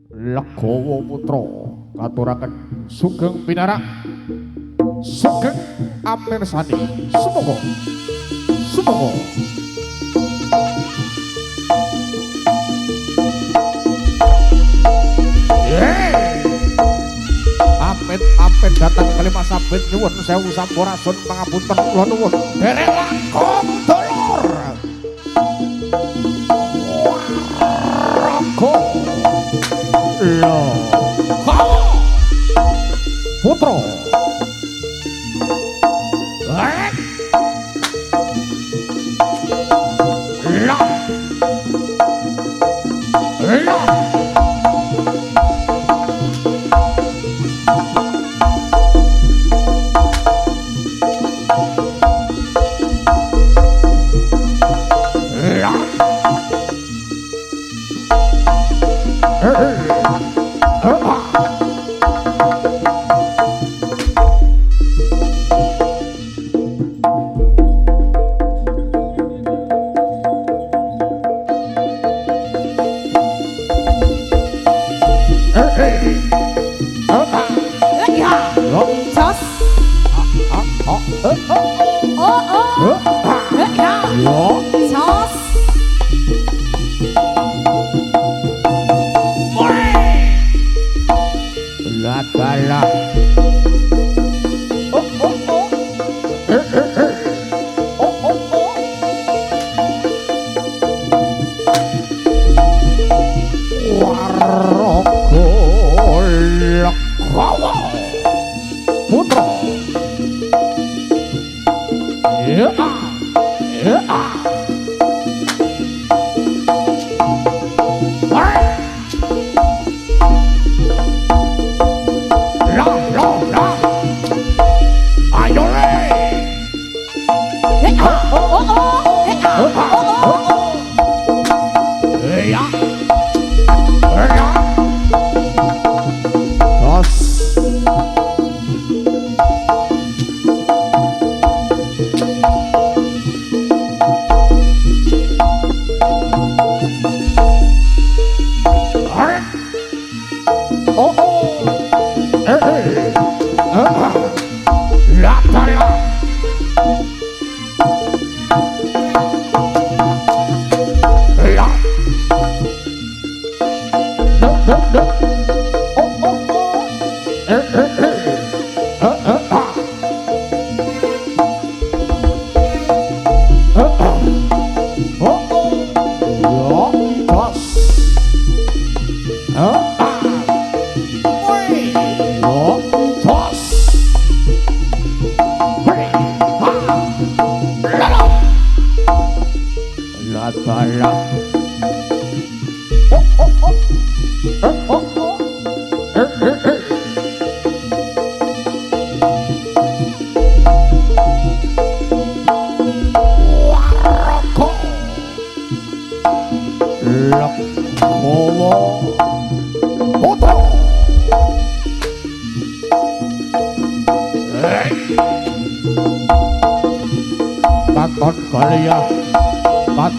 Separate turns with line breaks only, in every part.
Legawa putra katuraken sugeng pinarak sugeng amirsani semoga Amin datang kelima sabit nyuwun sewu sampurasun pangapunten kula nuwun derek langkung dulur Raga Legawa putra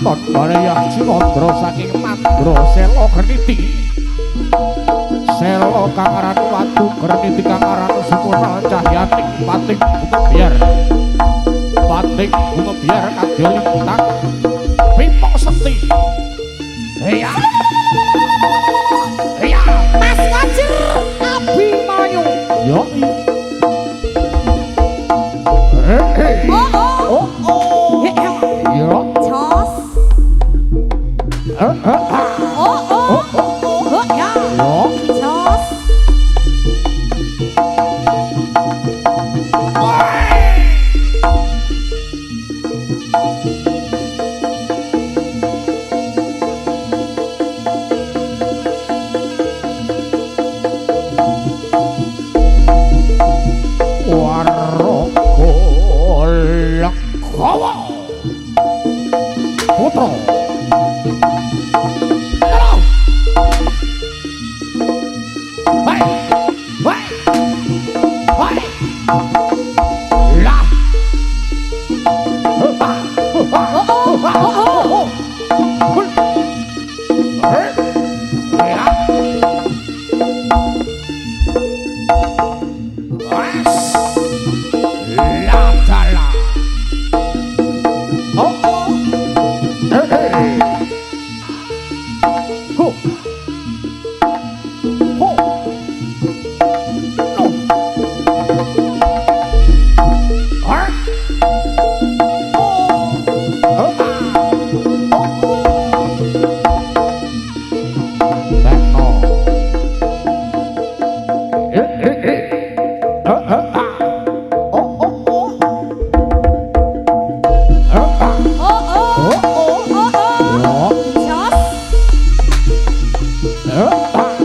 Katon Balaya Cilondro saking Mandra Sela Gerniti Sela kang aran Watu Gerniti kang aran Sukuna Cahyaning Pating Bunga Biar Kadya Lintang Pimpong Sekti iya Mas Kajir Abimanyu yoi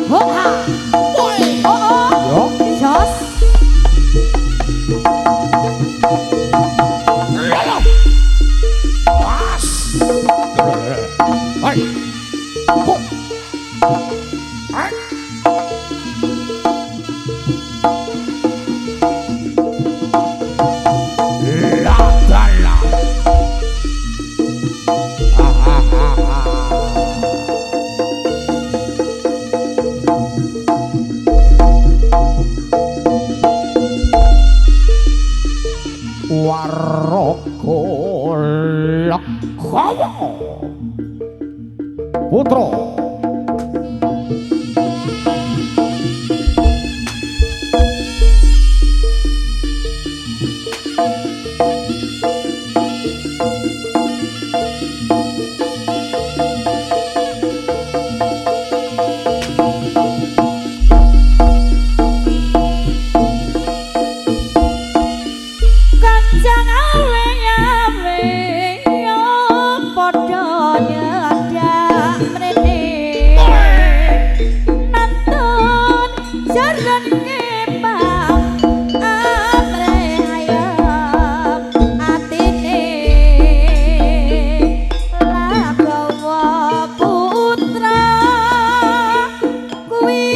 Hoha.
Woi.
Oh.
Yo.
Jos.
Lolo. Was. Hai. Ho. Hai. La la la. Ah ah ah ah. Waroko Lakhawa Putra
Kanjeng awe-awe yo padha nyedak mrene nantun jaran kembang amre hayam atine Ragawa putra kuwi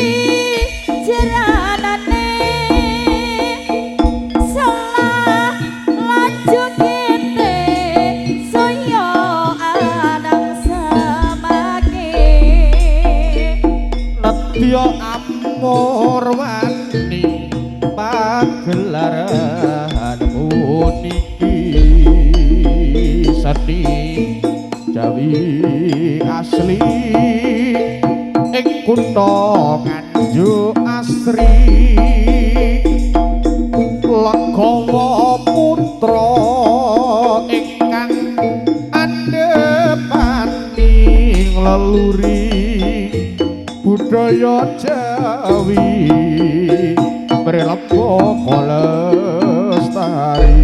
jeranane salah laju kete saya anang semake
Nedya amor wani pagelaran puniki seni Jawi asli ing kutha Nganjuk Asri Lagawa putra ingkang andhepaning leluri budaya Jawi mrelapa lestari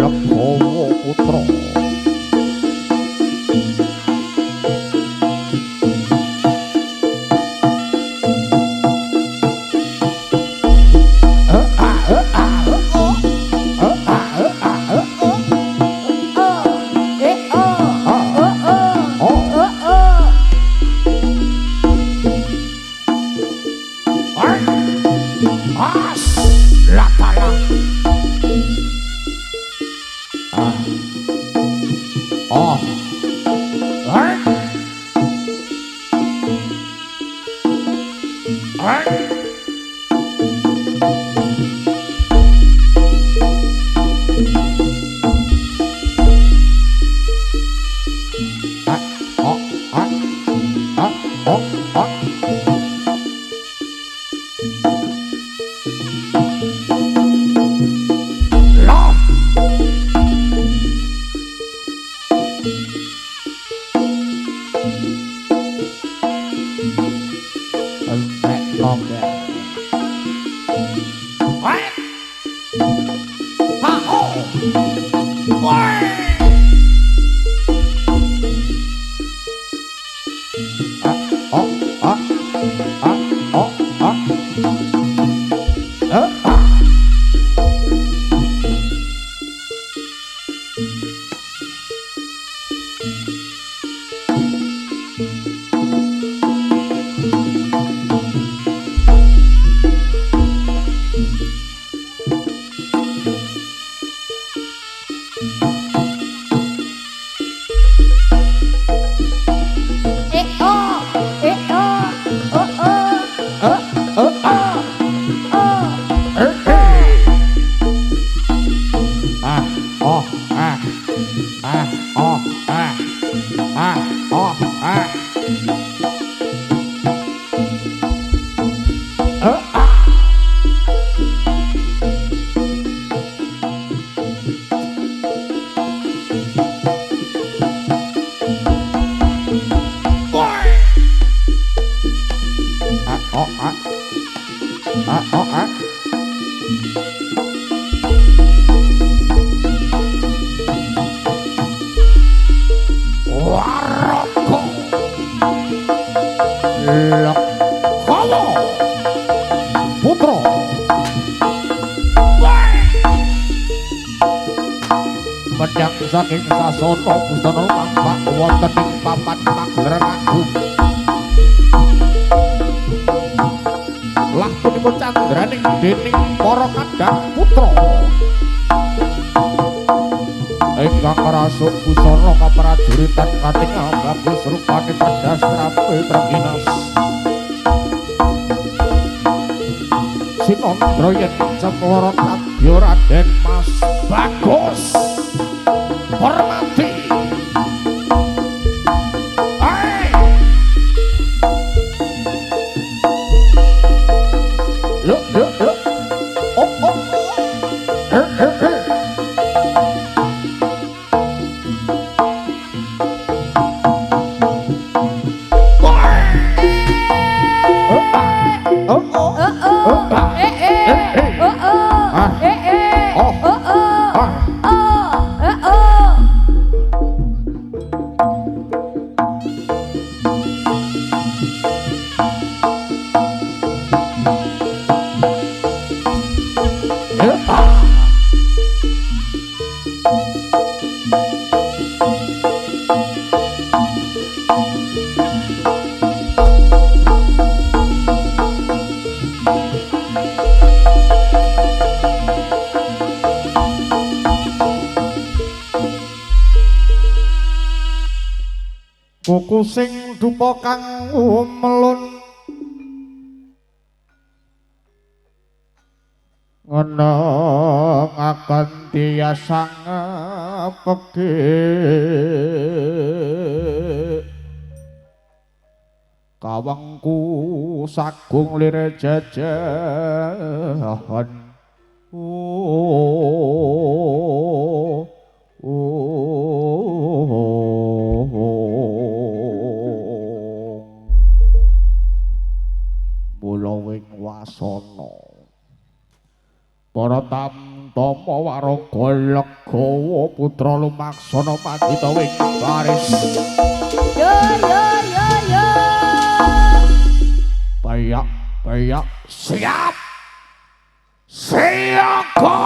Lagawa putra Lekhawa putra menyang saking sasana busana mampak wonten ing papan pagelaran agung lakunipun candraning dening para kadang putra ingkang rasuk busana kaprajuritan katingal bagus rupane pedas rapi terginas Sinondra yen cemara kadya Raden Mas Bagus hormati hai yuk oh kuku sing dupa kang umelun ngenengaken tiasang peke kawangku sagung lire jajahan mula wing wasana para tamtama waraga Legawa putra lumaksana pandhita wing baris
yo
Bayak siap siaga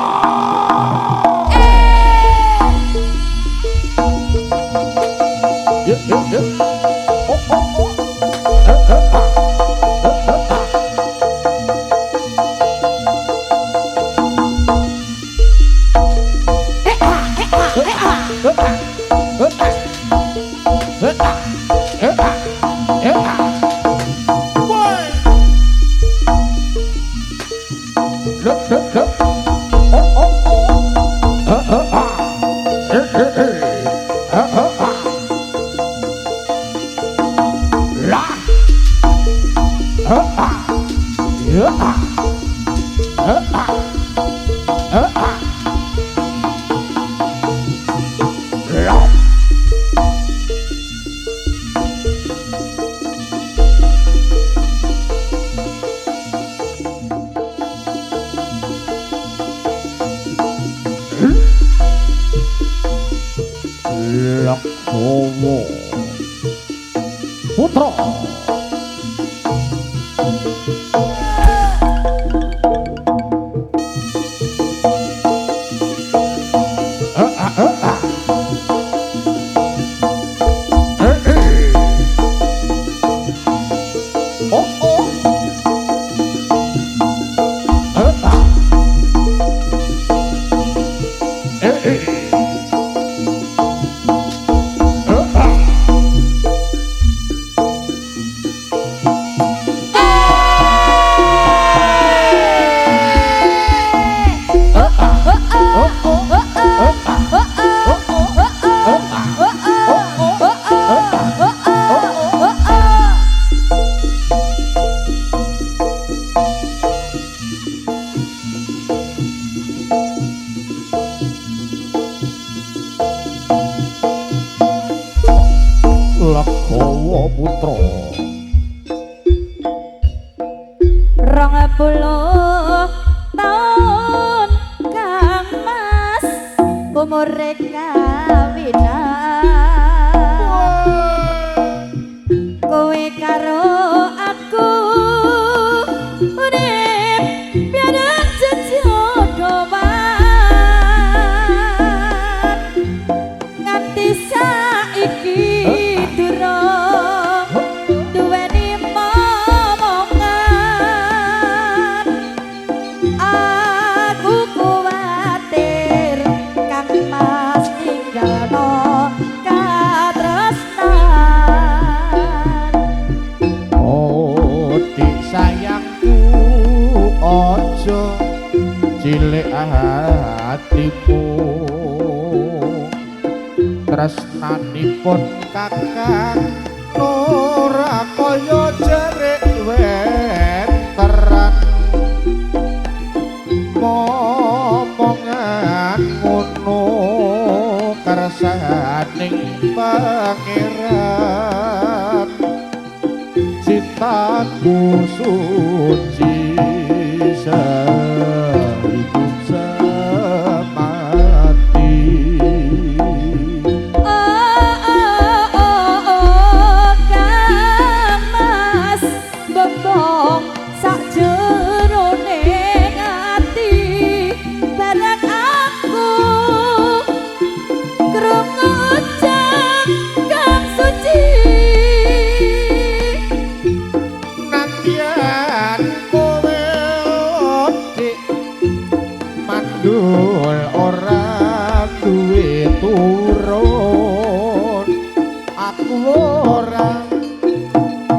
yuk oh Lekhawa putra Lekhawa putra
20 taun Kang Mas umure kawinan kowe karo
Panjenenganipun Kakang ora kaya jerik wenteran momongan ngono kersaning pangeran cintaku suci sehidup semati.
Kang Mas bembong sakjeroning ati barang aku krungu ucap kang suci
Nantian kowe odik mandul ora duwe turun aku ora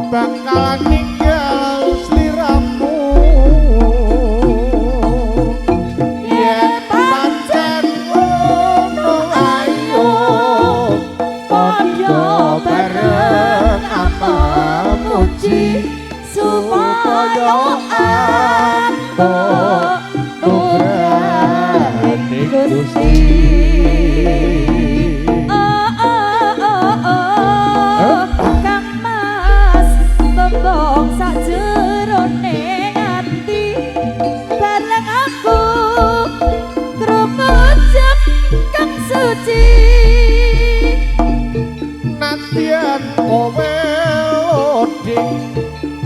bakal ninggal sliramu yen pancen ngono ayo
padha bareng apa muji supaya aku
nugrahi Gusti.
Kang Mas bembong sakjeroning ati bareng aku krungu ucap kang suci
Nantian kowe odik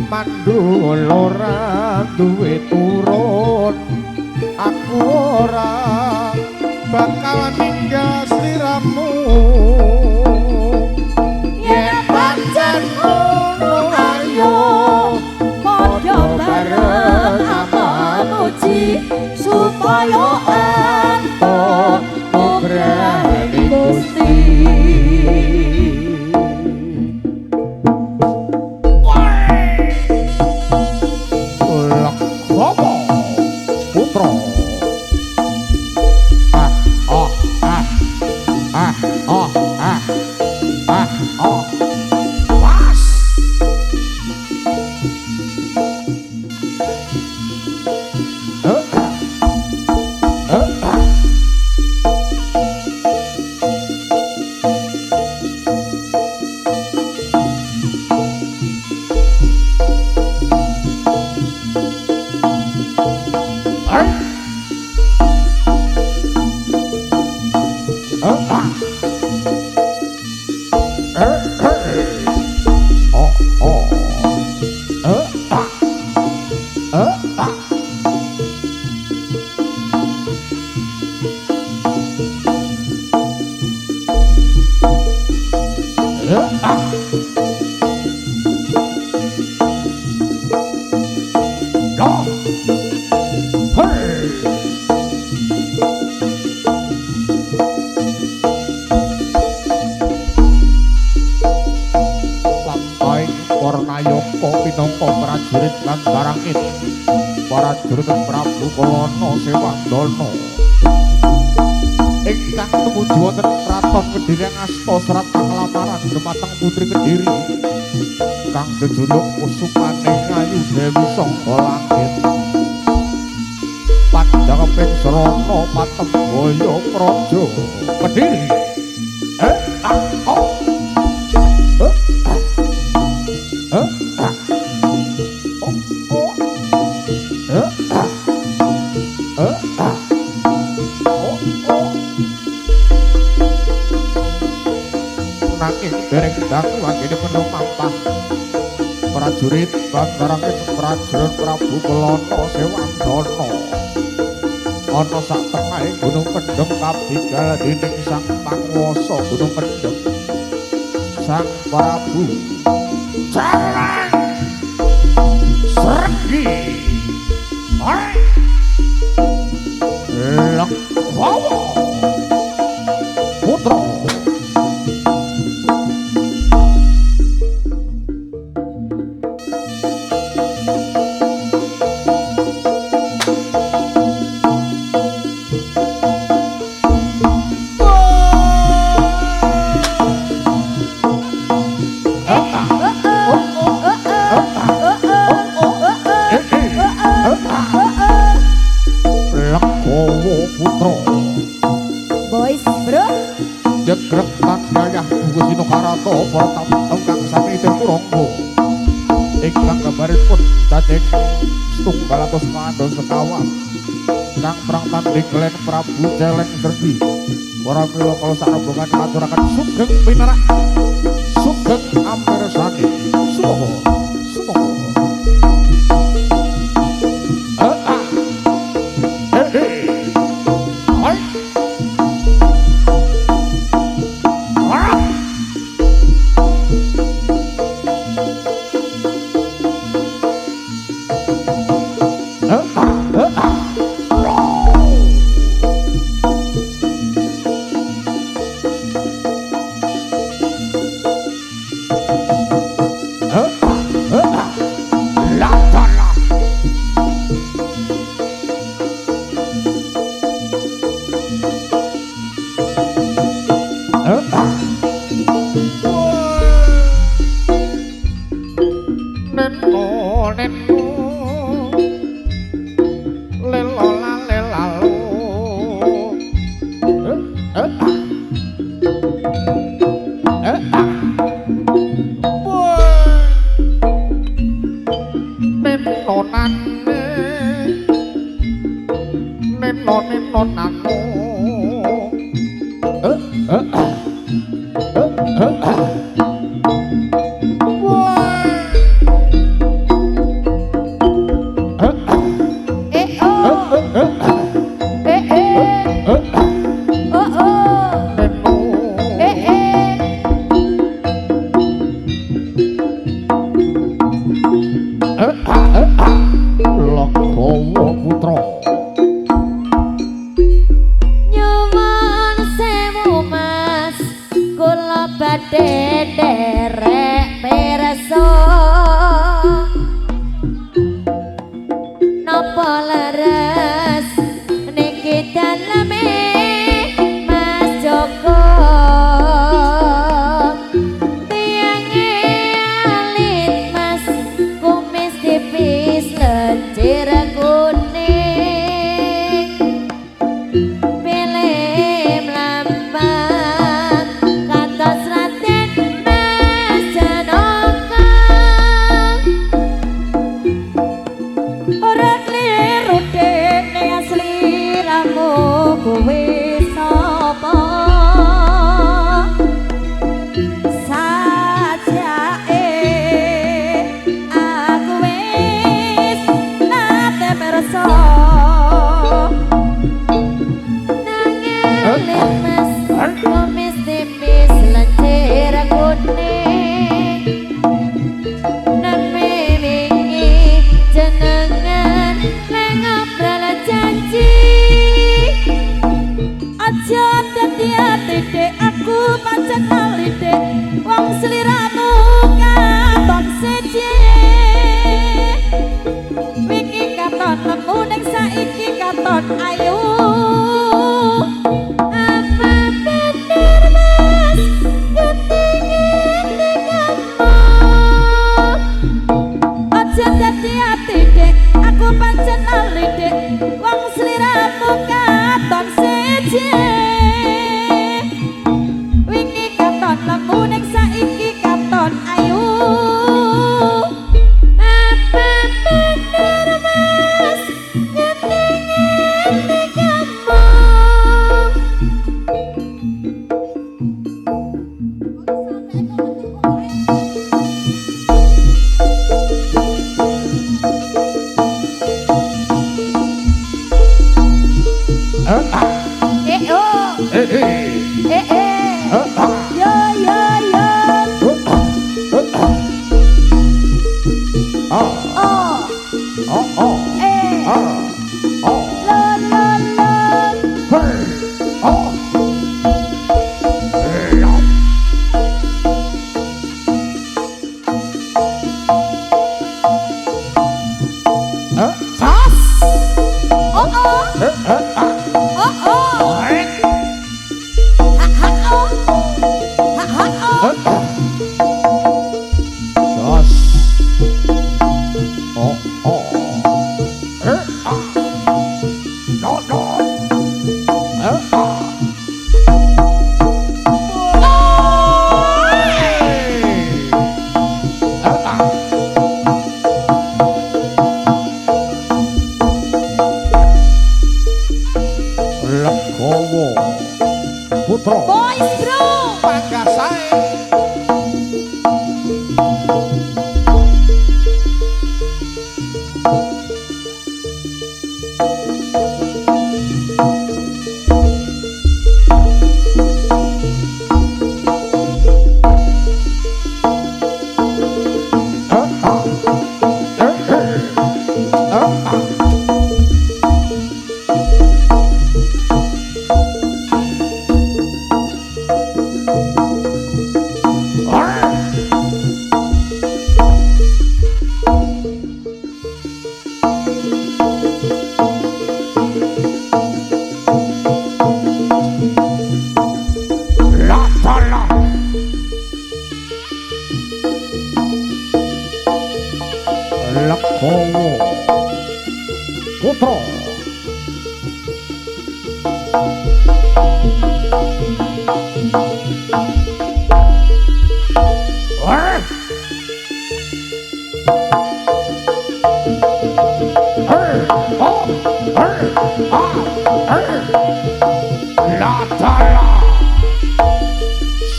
mandul ora duwe turun aku ora bakal ninggal sliramu yen pancen ngono ayo
padha bareng apa muji supaya aku nugrahi Gusti.
Lakshama putra pas prajurit lan barangit prajurit Prabu Kalana Sewandana ingkang tumuju wonten kraton Kediri ngasta serat panglamaran dumateng putri Kediri kang jejuluk Kusumaning Ayu Dewi Sangga Langit Panjangeping Srana Patemboyo Praja Kediri nanging dereng daku anggene penuh mampah prajurit bantaranging prajurit Prabu Kalana Sewandana ana sak tengahing Gunung Kendheng kabigal dening sang panguwasa Gunung Kendheng Sang Prabu Jaran Sregi Lakshama putra ingkang kabaripun dhateng setunggal atus kandha sekawan kang perang tanding Glen Prabu Celeng Serbi para mila kala sarembungan ngaturaken sugeng pinarak sugeng amirsani sumoho sumoho oh. Lekowo Putra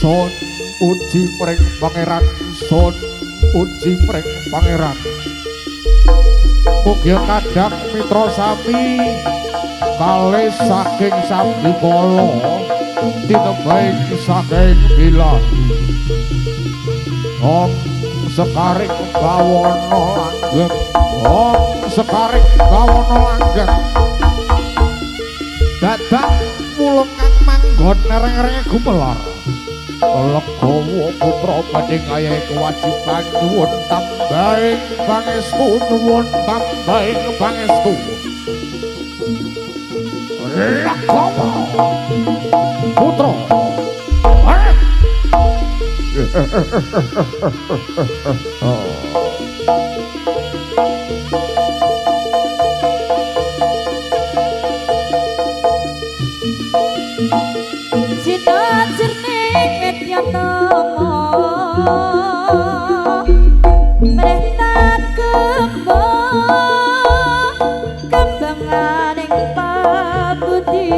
Son uji mring pangeran, son uji mring pangeran. Mugi kadang mitra sami kalih saking sabdikala tinembang saking bilahi. Om sekaring bawana langgeng, om sekaring bawana langgeng. Dadak mulungan manggon nereng-nerenge gumelar. Lekowo putra badhe ngayahi kewajiban nyuwun tambahing pangestu, nyuwun tambahing pangestu. Lekowo putra
Cita jernih medyatama Mrehtat kembanganing pabudi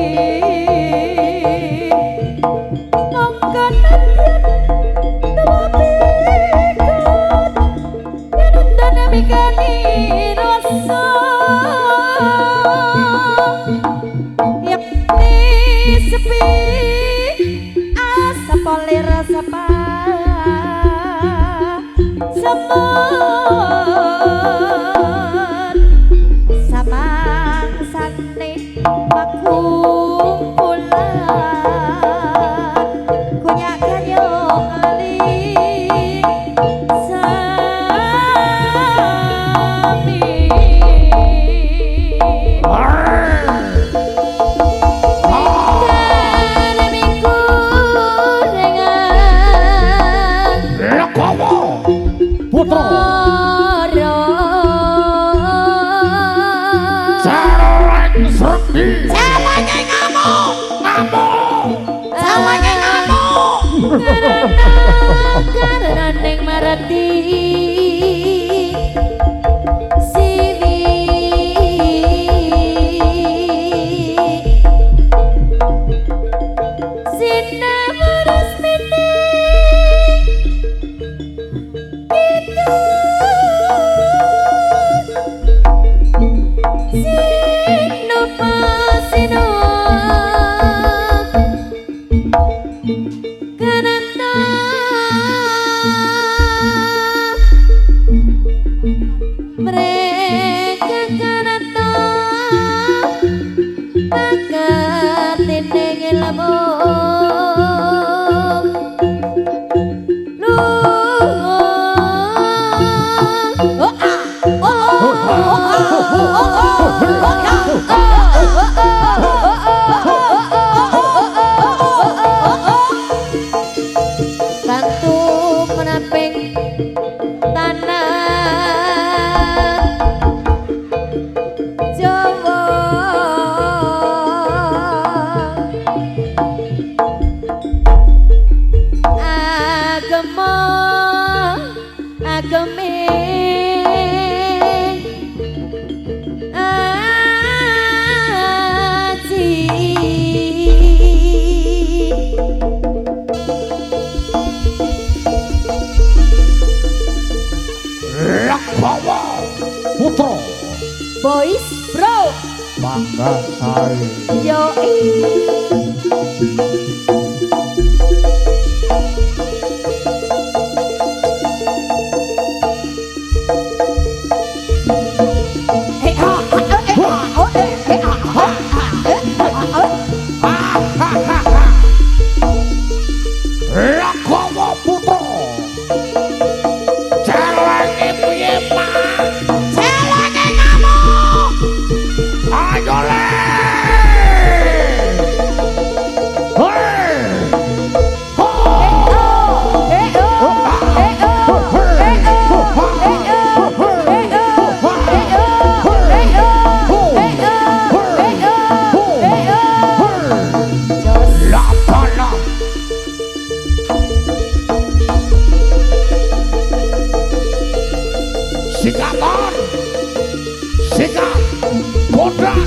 Mongko nadyan tawapikut Yanundana mikani rasa Yakni sepi polir sapa semut samang sane pakumpulan kunyak kayo ali sami
putra
Celeng
Sregi
Celenge ngamuk Celenge ngamuk Karena neng marati Siwi Sina meresmini Bantu menaping tanah Jawa agama agame
Lekowo putra
Boys Bro
Mangga Sari.
Yoi.
Ragawa Putra. Celenge piye, Pak? Celenge kamu. Ayo le. Sikatan, sikat, kodrak.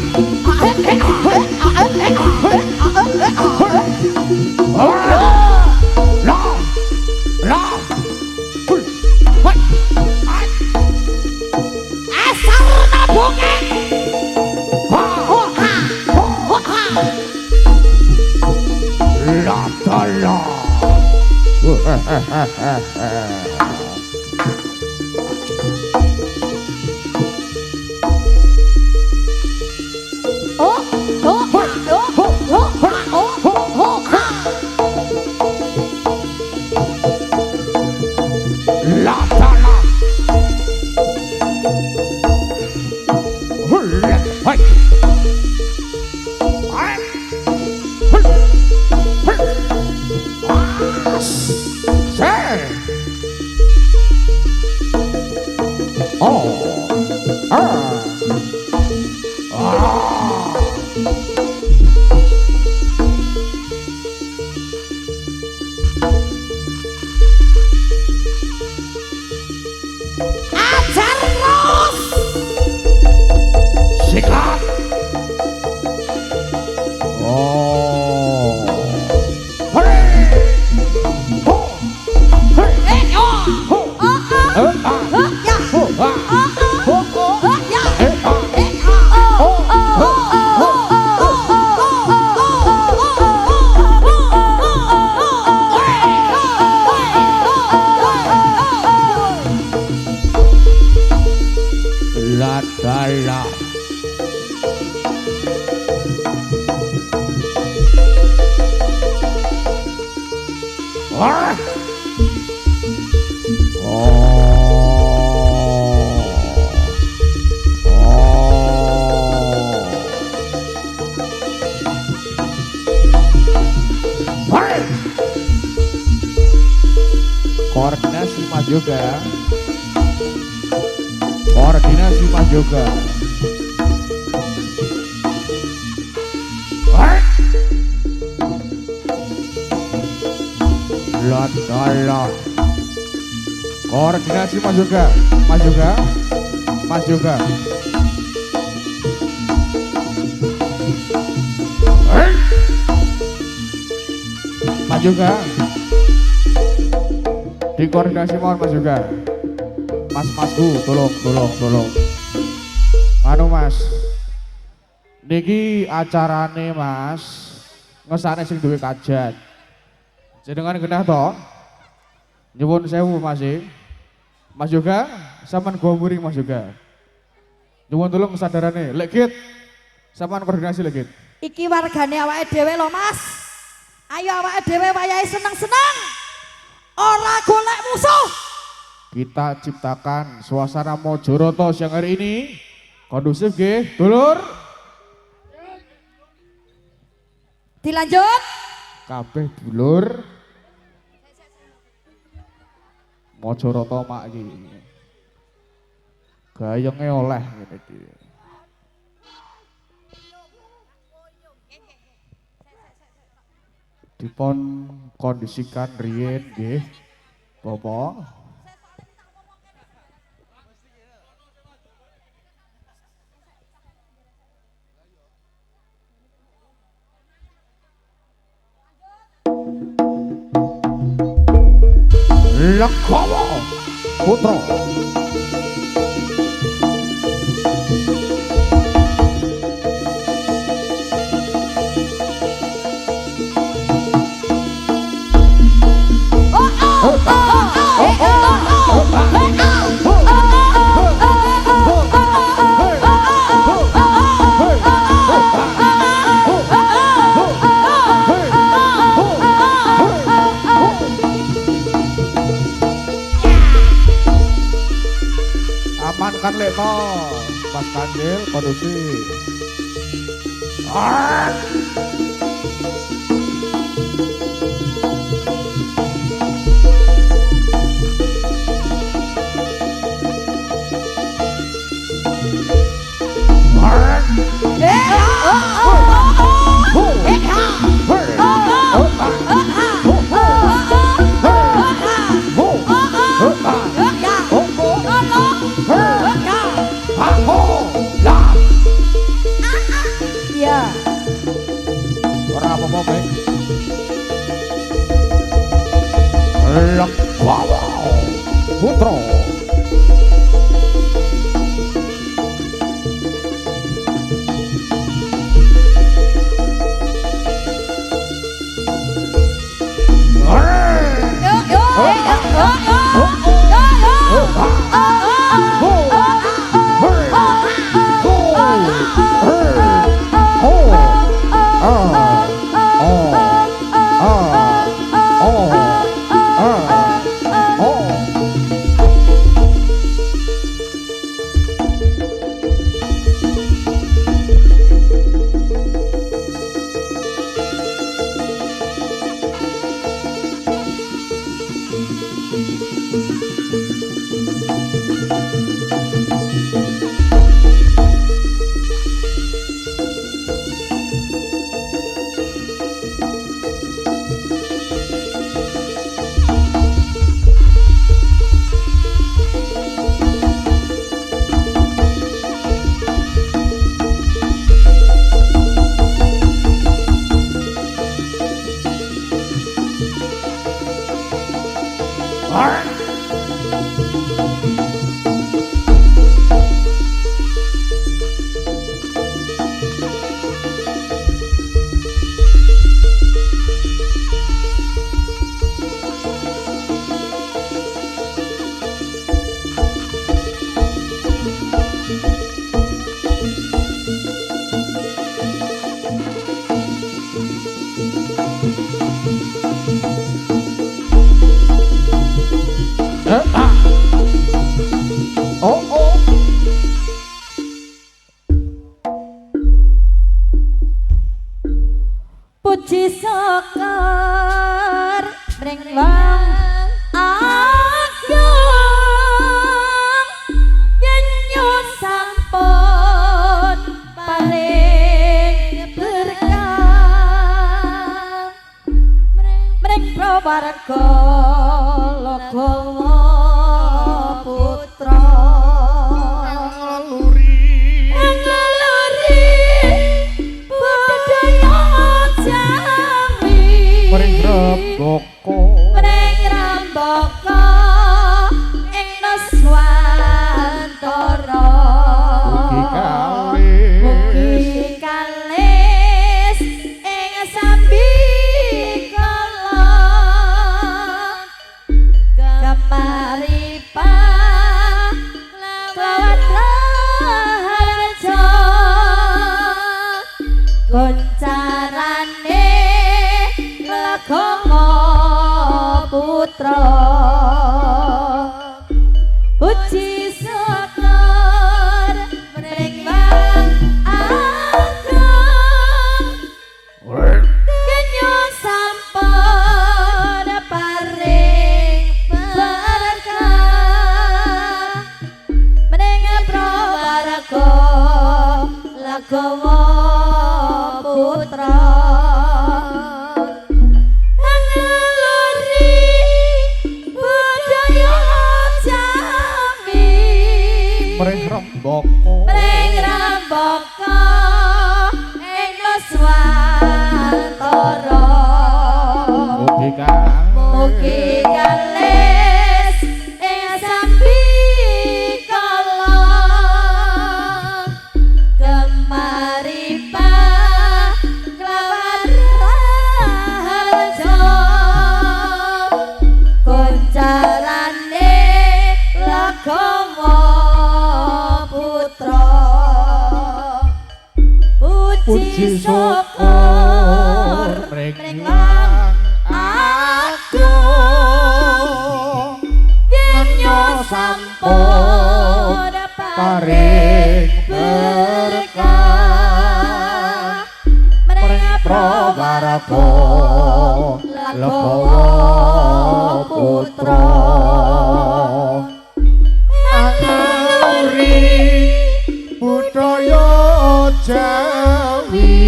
Asal nabunge. La. Sikat. La. Koordinasi Mas Yoga. Koordinasi Mas Yoga. La. Koordinasi Mas Yoga. Mas Yoga. Mas Yoga. Mas Yoga. Dikoordinasi mohon Mas Yoga. Mas-masku tolong. Anu Mas. Niki acarane Mas. Ngesane sing duwe kajat. Jenengan genah to? Nyuwun sewu Mas e. Mas Yoga, sampean gua muring Mas Yoga. Nyuwun tolong kesadarane. Lek Git, sampean koordinasi lek Git.
Iki wargane awake dhewe lho Mas. Ayo awake dhewe wayahe seneng-seneng. Ora golek musuh.
Kita ciptakan suasana Mojoroto siang hari ini kondusif nggih, dulur.
Dilanjut.
Kabeh dulur. Mojoroto mak iki. Gayenge oleh ngene iki. Dipun kondisikan riyen nggih. Bapak. Ragawa Putra. amankan leko Mas Kandil kondusi ora apa-apa Beng Lekwawa Putra
Puji Sekar ring wong agung yenyo sampun paling berkah mring prawarga Lagawa putra
Boko
mring rambaka ing Nuswantara mugi kalis ing sambikala kemaripan lawan raharja goncarane Lagawa putra Puji Sekar mring wong agung kenyo sampun paring berkah mring prawarga Lagawa putra
mring rembaka
ing Nuswantara mugi kalis ing sambikala kemaripan kelawan raharja goncarane Lagawa putra Puji Sekar mring wong agung yenyo sampun
paring berkah mring prawarga Legawa putra anguri budaya Jawi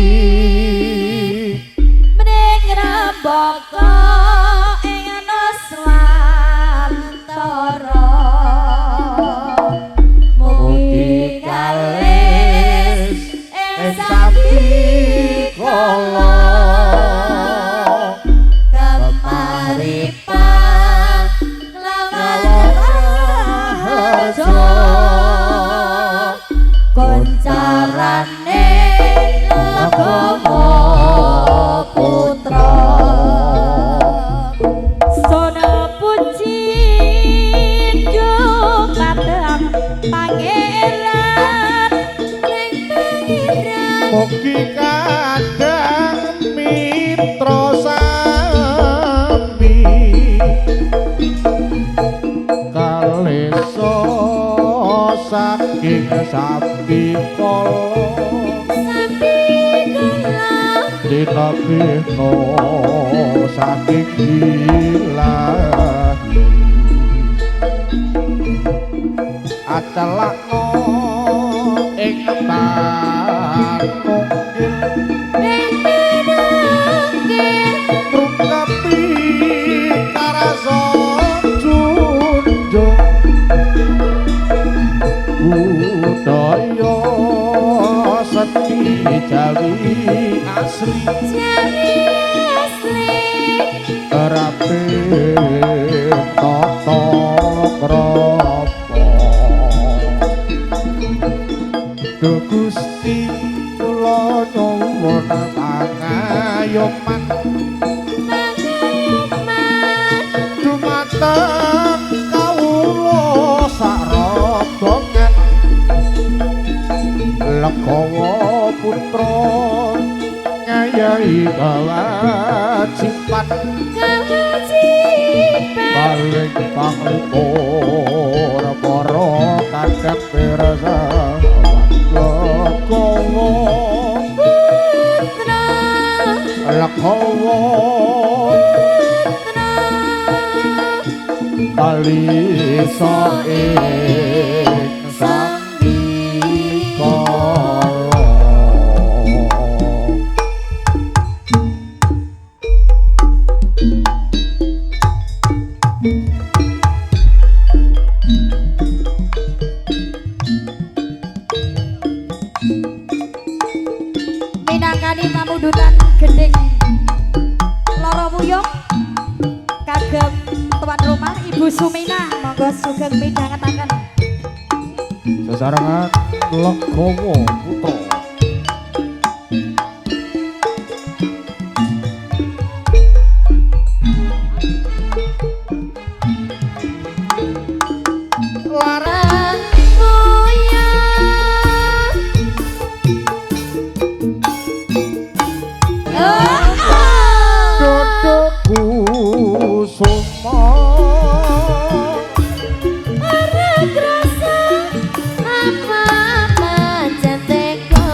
mring rembaka ing Nuswantara mugi kalis ing sambikala kemaripan lawan harja koncarane Legawa putra sono puji jumadang pangeran ning pangeran
mugi kadang mitra sami kalesa saking sabikala dinabihno saking ilahi acelakno ing tanungkil rungkepi karasa junjung budaya seni Jawi asli rapi tata krama Duh Gusti kula nyuwun pangayoman dumateng kawula sarombongan Legawa putra ngayahi kewajiban paling panglipur para kadang pirsa Legawa Legawa kalisa ing sambikala
minangkani pamundutan gending Loro Wuyung kagem tuan rumah Ibu Sumina monggo sugeng midhangetaken
sesarengan Legawa putra
larang goyang
dodokku suma
ora krasa apa pancen teko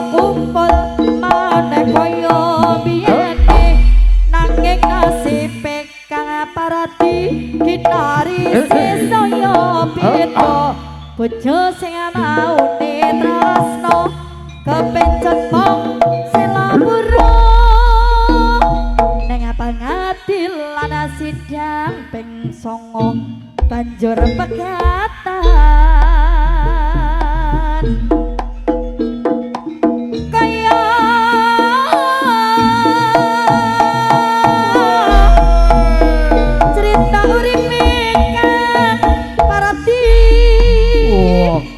kumpul maneh kaya biyene nanging nasibe kang parati kinari sesaya beda bojo sing maune tresno kepencet mong selapura neng pengadilan sidang ping 9 banjur pegatan kaya cerita uripe kang parati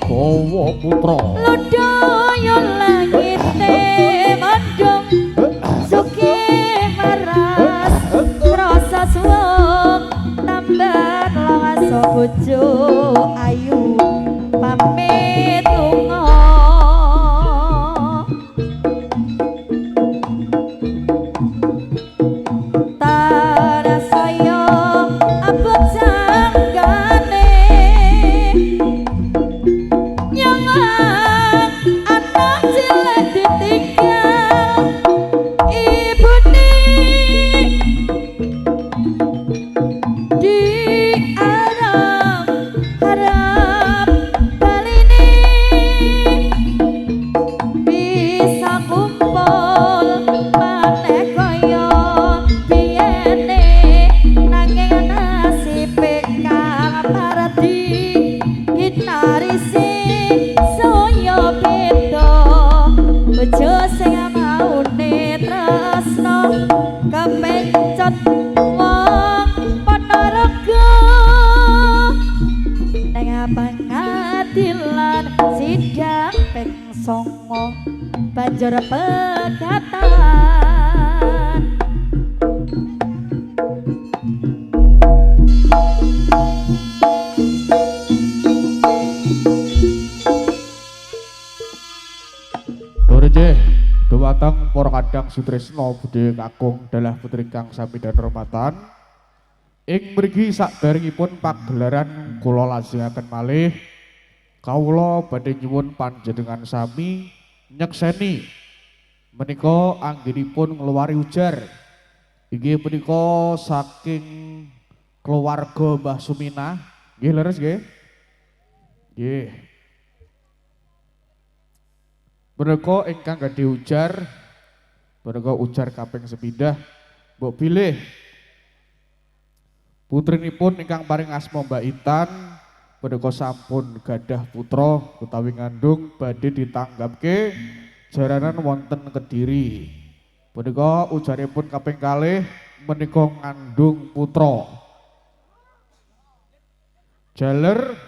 Gawa putra
lodaya langite mandung sugih maras rasa suwung tambah lawas bojo ayu pamit lunga tanah saya abot sanggane nyangang anak cilik ditinggal ibune di harap baline bisa kumpul maneh kaya biyene nanging nasibe kang parati kinari sing saya beda bojo sing maune tresno kepencet wong ponorogo neng pengadilan sidang ping 9 banjur pegatan
Dorje dumateng para kadang sutresna budhe kakung dalah putri kang sami dan hormatan ing mriki sakderengipun pagelaran kula lajengaken malih kawula badhe nyuwun panjenengan sami nyekseni menika anggenipun ngluwari ujar inggih punika saking keluarga Mbah Suminah nggih leres nggih nggih mereka ingkang gadhe ujar mereka ujar kaping sepindah mbok pilih putrinipun ingkang paring asma Mbak Intan mereka sampun gadah putra utawi ngandung badhe ditanggapke jaranan wonten Kediri mereka ujaripun kaping kalih menika ngandung putra jaler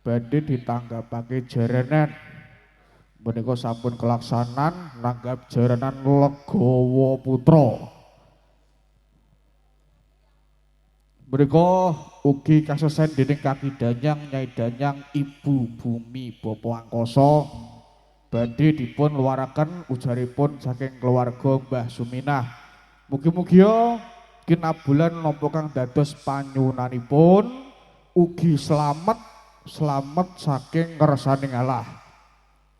badhe ditanggapake jaranan menika sampun kelaksanan nanggap jaranan Legawa Putra. Menika ugi kasusen dening Kaki Danyang Nyai Danyang Ibu Bumi Bapa Angkasa badhe dipun luwaraken ujaripun saking keluarga Mbah Suminah. Mugi-mugi kinabulan napa kang dados panyuwunanipun ugi slamet saking ngersaning Allah.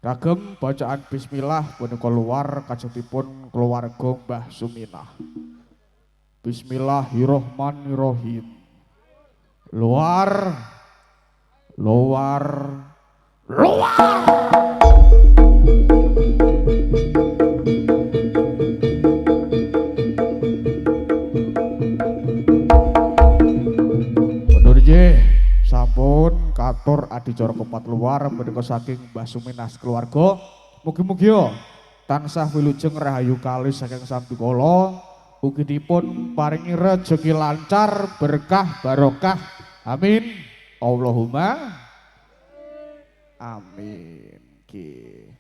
Kagem bacaan bismillah punika luar kajengipun keluarga Mbah Suminah. Bismillahirrahmanirrahim. Luar. Sampun katur adicara kepat luar menika saking Mbah Suminah keluarga. Mugi-mugi tansah wilujeng rahayu kalih saking Sambikala ugi dipun paringi rejeki lancar berkah barokah. Amin. Allahumma amin. Nggih.